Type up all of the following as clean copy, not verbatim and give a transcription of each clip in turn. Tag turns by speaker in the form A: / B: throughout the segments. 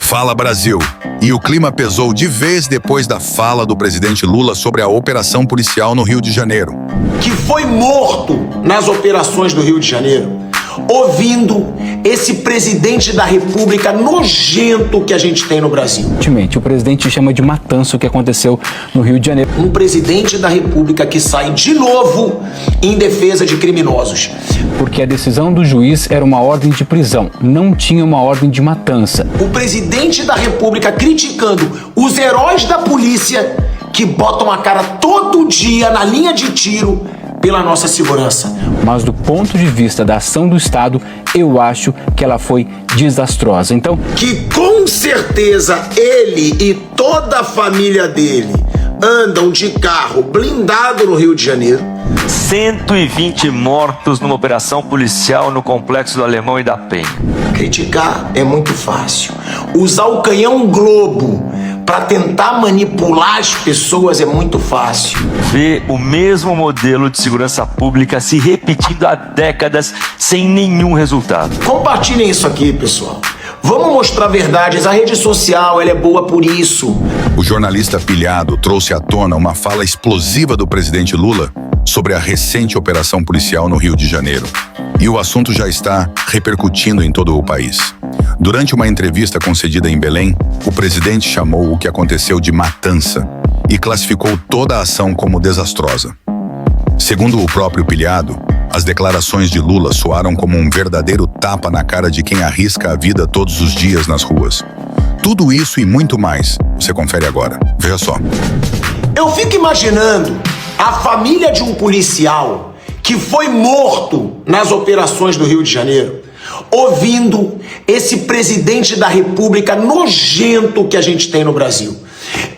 A: Fala Brasil! E o clima pesou de vez depois da fala do presidente Lula sobre a operação policial no Rio de Janeiro.
B: Que foi morto nas operações do Rio de Janeiro, ouvindo esse presidente da República nojento que a gente tem no Brasil.
C: O presidente chama de matança o que aconteceu no Rio de Janeiro.
B: Um presidente da República que sai de novo em defesa de criminosos.
C: Porque a decisão do juiz era uma ordem de prisão, não tinha uma ordem de matança.
B: O presidente da República criticando os heróis da polícia que botam a cara todo dia na linha de tiro pela nossa segurança.
C: Mas do ponto de vista da ação do Estado, eu acho que ela foi desastrosa. Então,
B: que com certeza ele e toda a família dele andam de carro blindado no Rio de Janeiro.
D: 120 mortos numa operação policial no Complexo do Alemão e da Penha.
B: Criticar é muito fácil. Usar o canhão Globo para tentar manipular as pessoas é muito fácil.
D: Ver o mesmo modelo de segurança pública se repetindo há décadas sem nenhum resultado.
B: Compartilhem isso aqui, pessoal. Vamos mostrar verdades. A rede social, ela é boa por isso.
A: O jornalista pilhado trouxe à tona uma fala explosiva do presidente Lula sobre a recente operação policial no Rio de Janeiro. E o assunto já está repercutindo em todo o país. Durante uma entrevista concedida em Belém, o presidente chamou o que aconteceu de matança e classificou toda a ação como desastrosa. Segundo o próprio pilhado, as declarações de Lula soaram como um verdadeiro tapa na cara de quem arrisca a vida todos os dias nas ruas. Tudo isso e muito mais, você confere agora. Veja só.
B: Eu fico imaginando a família de um policial que foi morto nas operações do Rio de Janeiro, ouvindo esse presidente da República nojento que a gente tem no Brasil.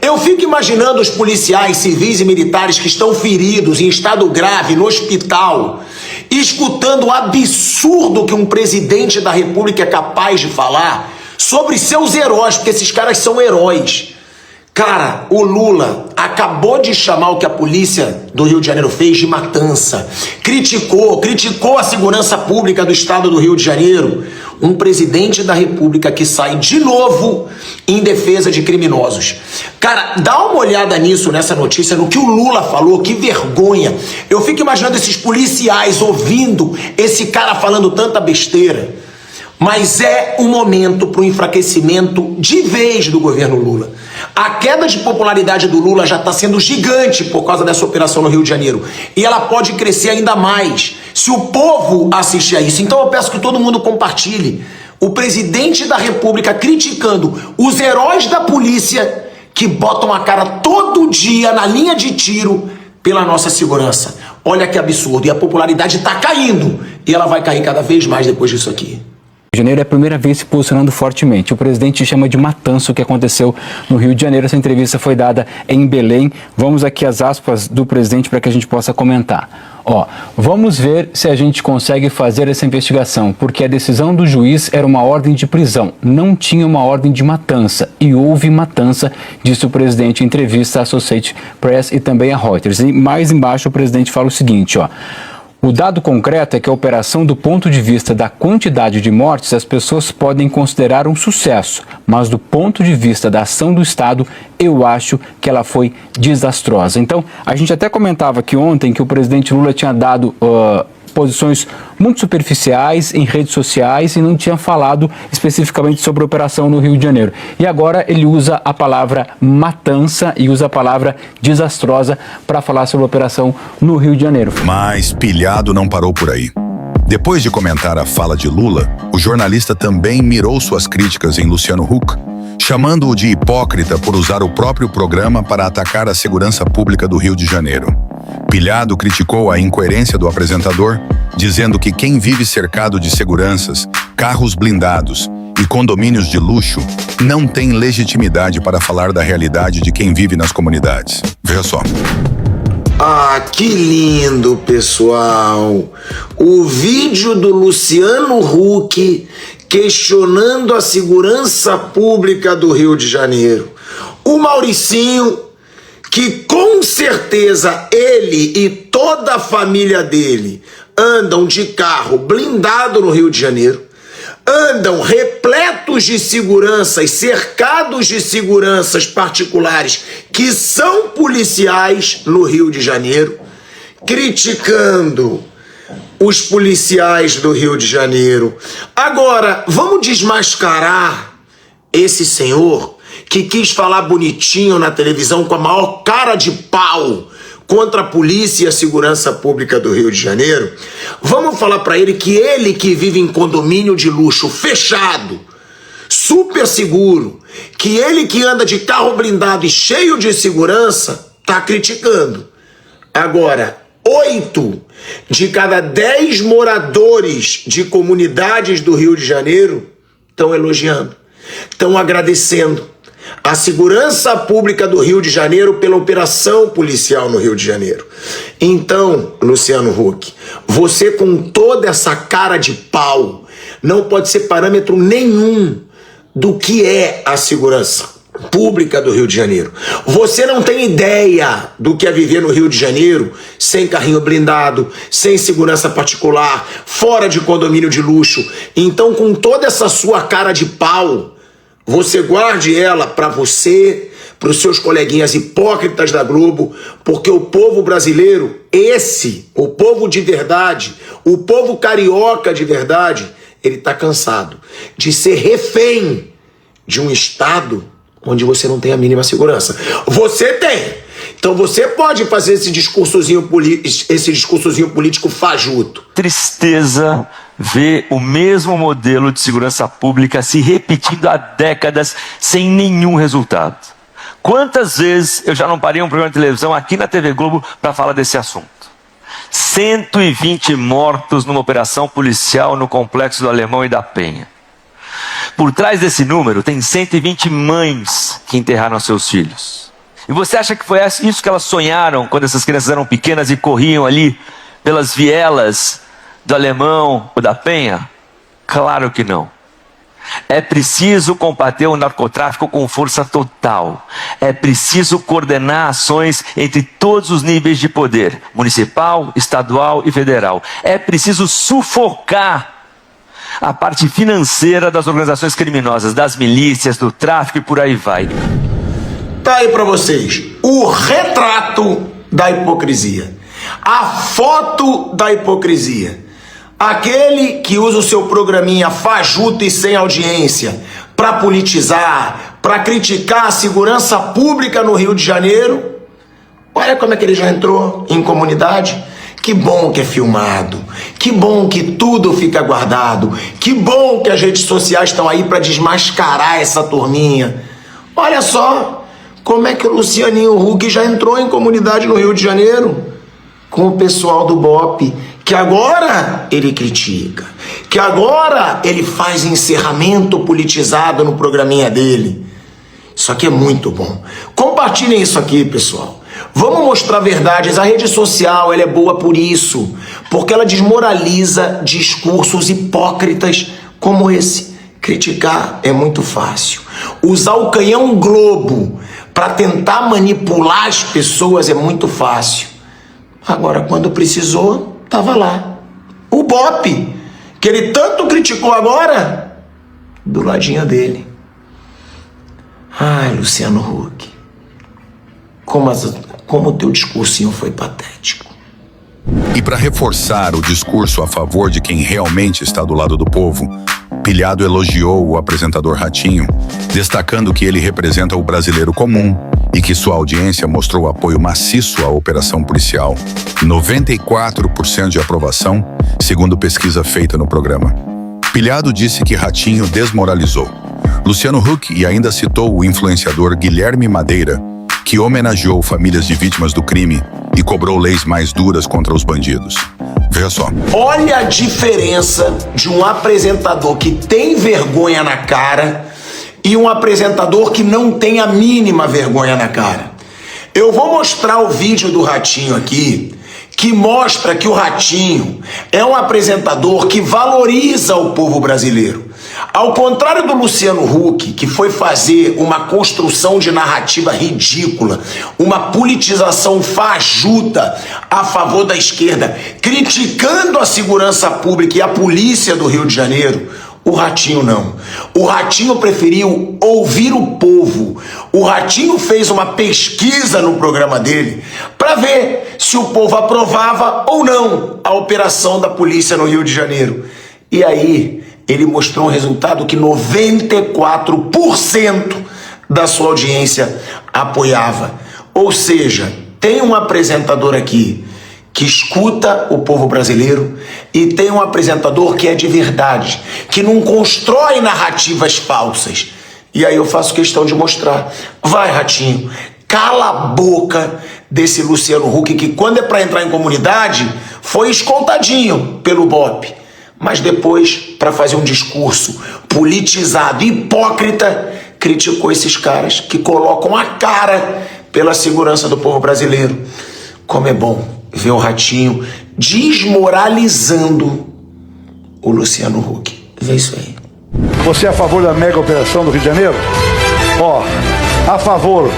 B: Eu fico imaginando os policiais civis e militares que estão feridos, em estado grave, no hospital, escutando o absurdo que um presidente da República é capaz de falar sobre seus heróis, porque esses caras são heróis. Cara, o Lula acabou de chamar o que a polícia do Rio de Janeiro fez de matança. Criticou a segurança pública do estado do Rio de Janeiro. Um presidente da República que sai de novo em defesa de criminosos. Cara, dá uma olhada nisso, nessa notícia, no que o Lula falou, que vergonha. Eu fico imaginando esses policiais ouvindo esse cara falando tanta besteira. Mas é um momento para o enfraquecimento de vez do governo Lula. A queda de popularidade do Lula já está sendo gigante por causa dessa operação no Rio de Janeiro. E ela pode crescer ainda mais se o povo assistir a isso. Então eu peço que todo mundo compartilhe. O presidente da República criticando os heróis da polícia que botam a cara todo dia na linha de tiro pela nossa segurança. Olha que absurdo. E a popularidade está caindo. E ela vai cair cada vez mais depois disso aqui.
C: Janeiro é a primeira vez se posicionando fortemente. O presidente chama de matança o que aconteceu no Rio de Janeiro. Essa entrevista foi dada em Belém. Vamos aqui às aspas do presidente para que a gente possa comentar. Vamos ver se a gente consegue fazer essa investigação, porque a decisão do juiz era uma ordem de prisão, não tinha uma ordem de matança. E houve matança, disse o presidente em entrevista à Associated Press e também à Reuters. E mais embaixo o presidente fala o seguinte, o dado concreto é que a operação, do ponto de vista da quantidade de mortes, as pessoas podem considerar um sucesso, mas do ponto de vista da ação do Estado, eu acho que ela foi desastrosa. Então, a gente até comentava aqui ontem que o presidente Lula tinha dado posições muito superficiais em redes sociais e não tinha falado especificamente sobre a operação no Rio de Janeiro. E agora ele usa a palavra matança e usa a palavra desastrosa para falar sobre a operação no Rio de Janeiro.
A: Mas pilhado não parou por aí. Depois de comentar a fala de Lula, o jornalista também mirou suas críticas em Luciano Huck, chamando-o de hipócrita por usar o próprio programa para atacar a segurança pública do Rio de Janeiro. Pilhado criticou a incoerência do apresentador, dizendo que quem vive cercado de seguranças, carros blindados e condomínios de luxo não tem legitimidade para falar da realidade de quem vive nas comunidades. Veja só.
B: Ah, que lindo, pessoal! O vídeo do Luciano Huck questionando a segurança pública do Rio de Janeiro. O Mauricinho, que com certeza ele e toda a família dele andam de carro blindado no Rio de Janeiro, andam repletos de seguranças, cercados de seguranças particulares que são policiais no Rio de Janeiro, criticando os policiais do Rio de Janeiro. Agora, vamos desmascarar esse senhor que quis falar bonitinho na televisão com a maior cara de pau contra a polícia e a segurança pública do Rio de Janeiro. Vamos falar para ele que vive em condomínio de luxo fechado, super seguro, que ele que anda de carro blindado e cheio de segurança, tá criticando. Agora, 8 de cada 10 moradores de comunidades do Rio de Janeiro estão elogiando, estão agradecendo a segurança pública do Rio de Janeiro pela operação policial no Rio de Janeiro. Então, Luciano Huck, você com toda essa cara de pau não pode ser parâmetro nenhum do que é a segurança pública do Rio de Janeiro. Você não tem ideia do que é viver no Rio de Janeiro sem carrinho blindado, sem segurança particular, fora de condomínio de luxo. Então, com toda essa sua cara de pau, você guarde ela para você, para os seus coleguinhas hipócritas da Globo, porque o povo brasileiro, o povo de verdade, o povo carioca de verdade, ele tá cansado de ser refém de um Estado onde você não tem a mínima segurança. Você tem. Então você pode fazer esse discursozinho político fajuto.
D: Tristeza ver o mesmo modelo de segurança pública se repetindo há décadas sem nenhum resultado. Quantas vezes eu já não parei um programa de televisão aqui na TV Globo para falar desse assunto? 120 mortos numa operação policial no Complexo do Alemão e da Penha. Por trás desse número tem 120 mães que enterraram seus filhos. E você acha que foi isso que elas sonharam quando essas crianças eram pequenas e corriam ali pelas vielas do Alemão ou da Penha? Claro que não. É preciso combater o narcotráfico com força total. É preciso coordenar ações entre todos os níveis de poder, municipal, estadual e federal. É preciso sufocar a parte financeira das organizações criminosas, das milícias, do tráfico e por aí vai.
B: Tá aí pra vocês o retrato da hipocrisia, a foto da hipocrisia. Aquele que usa o seu programinha fajuto e sem audiência para politizar, para criticar a segurança pública no Rio de Janeiro. Olha como é que ele já entrou em comunidade. Que bom que é filmado, que bom que tudo fica guardado, que bom que as redes sociais estão aí para desmascarar essa turminha. Olha só como é que o Lucianinho Huck já entrou em comunidade no Rio de Janeiro com o pessoal do BOPE, que agora ele critica, que agora ele faz encerramento politizado no programinha dele. Isso aqui é muito bom. Compartilhem isso aqui, pessoal. Vamos mostrar verdades. A rede social, ela é boa por isso, porque ela desmoraliza discursos hipócritas como esse. Criticar é muito fácil. Usar o canhão Globo para tentar manipular as pessoas é muito fácil. Agora, quando precisou, tava lá. O BOPE, que ele tanto criticou agora, do ladinho dele. Ai, Luciano Huck, como o teu discursinho foi patético.
A: E para reforçar o discurso a favor de quem realmente está do lado do povo, Pilhado elogiou o apresentador Ratinho, destacando que ele representa o brasileiro comum e que sua audiência mostrou apoio maciço à operação policial. 94% de aprovação, segundo pesquisa feita no programa. Pilhado disse que Ratinho desmoralizou. Luciano Huck e ainda citou o influenciador Guilherme Madeira, que homenageou famílias de vítimas do crime e cobrou leis mais duras contra os bandidos. Veja só.
B: Olha a diferença de um apresentador que tem vergonha na cara e um apresentador que não tem a mínima vergonha na cara. Eu vou mostrar o vídeo do Ratinho aqui, que mostra que o Ratinho é um apresentador que valoriza o povo brasileiro. Ao contrário do Luciano Huck, que foi fazer uma construção de narrativa ridícula, uma politização fajuta a favor da esquerda, criticando a segurança pública e a polícia do Rio de Janeiro, O Ratinho não. O Ratinho preferiu ouvir o povo. O Ratinho fez uma pesquisa no programa dele para ver se o povo aprovava ou não a operação da polícia no Rio de Janeiro. E aí ele mostrou um resultado que 94% da sua audiência apoiava. Ou seja, tem um apresentador aqui que escuta o povo brasileiro e tem um apresentador que é de verdade, que não constrói narrativas falsas. E aí eu faço questão de mostrar. Vai, Ratinho, cala a boca desse Luciano Huck, que quando é para entrar em comunidade, foi escoltadinho pelo BOPE. Mas depois, para fazer um discurso politizado, hipócrita, criticou esses caras que colocam a cara pela segurança do povo brasileiro. Como é bom ver o Ratinho desmoralizando o Luciano Huck. Vê isso aí.
E: Você é a favor da mega operação do Rio de Janeiro? Ó, a favor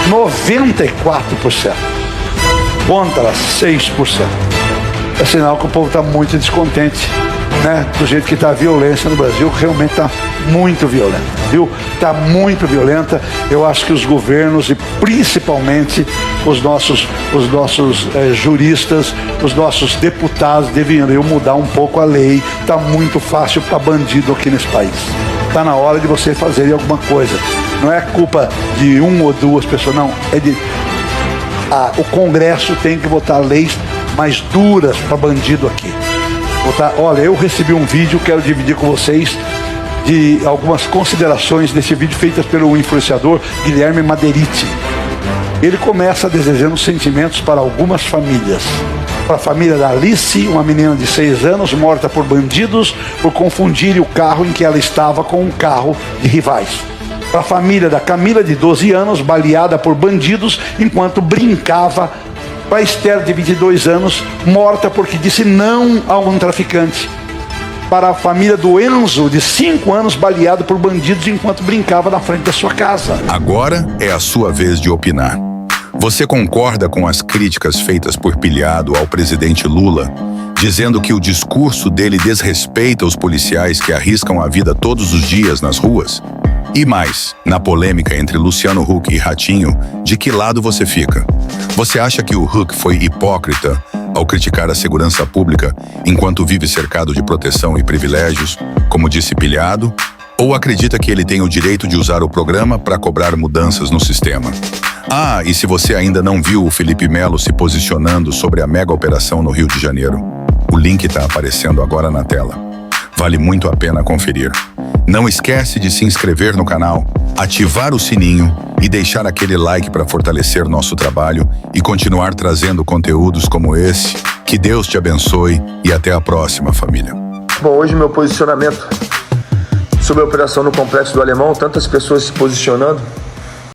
E: 94%, contra 6%. É sinal que o povo está muito descontente, né? Do jeito que está a violência no Brasil, realmente está muito violenta, viu? Está muito violenta. Eu acho que os governos e principalmente os nossos juristas, os nossos deputados deveriam mudar um pouco a lei. Está muito fácil para bandido aqui nesse país. Está na hora de você fazer alguma coisa. Não é culpa de uma ou duas pessoas, não. É de o Congresso tem que votar leis mais duras para bandido aqui. Olha, eu recebi um vídeo, quero dividir com vocês de algumas considerações desse vídeo feitas pelo influenciador Guilherme Maderiti. Ele começa desejando sentimentos para algumas famílias. Para a família da Alice, uma menina de 6 anos, morta por bandidos por confundirem o carro em que ela estava com um carro de rivais. Para a família da Camila, de 12 anos, baleada por bandidos enquanto brincava. Para a Esther, de 22 anos, morta porque disse não a um traficante. Para a família do Enzo, de 5 anos, baleado por bandidos enquanto brincava na frente da sua casa.
A: Agora é a sua vez de opinar. Você concorda com as críticas feitas por Pilhado ao presidente Lula, dizendo que o discurso dele desrespeita os policiais que arriscam a vida todos os dias nas ruas? E mais, na polêmica entre Luciano Huck e Ratinho, de que lado você fica? Você acha que o Huck foi hipócrita ao criticar a segurança pública enquanto vive cercado de proteção e privilégios, como disse Pilhado? Ou acredita que ele tem o direito de usar o programa para cobrar mudanças no sistema? Ah, e se você ainda não viu o Felipe Melo se posicionando sobre a mega operação no Rio de Janeiro, o link está aparecendo agora na tela. Vale muito a pena conferir. Não esquece de se inscrever no canal, ativar o sininho e deixar aquele like para fortalecer nosso trabalho e continuar trazendo conteúdos como esse. Que Deus te abençoe e até a próxima, família.
F: Bom, hoje meu posicionamento sobre a operação no Complexo do Alemão, tantas pessoas se posicionando.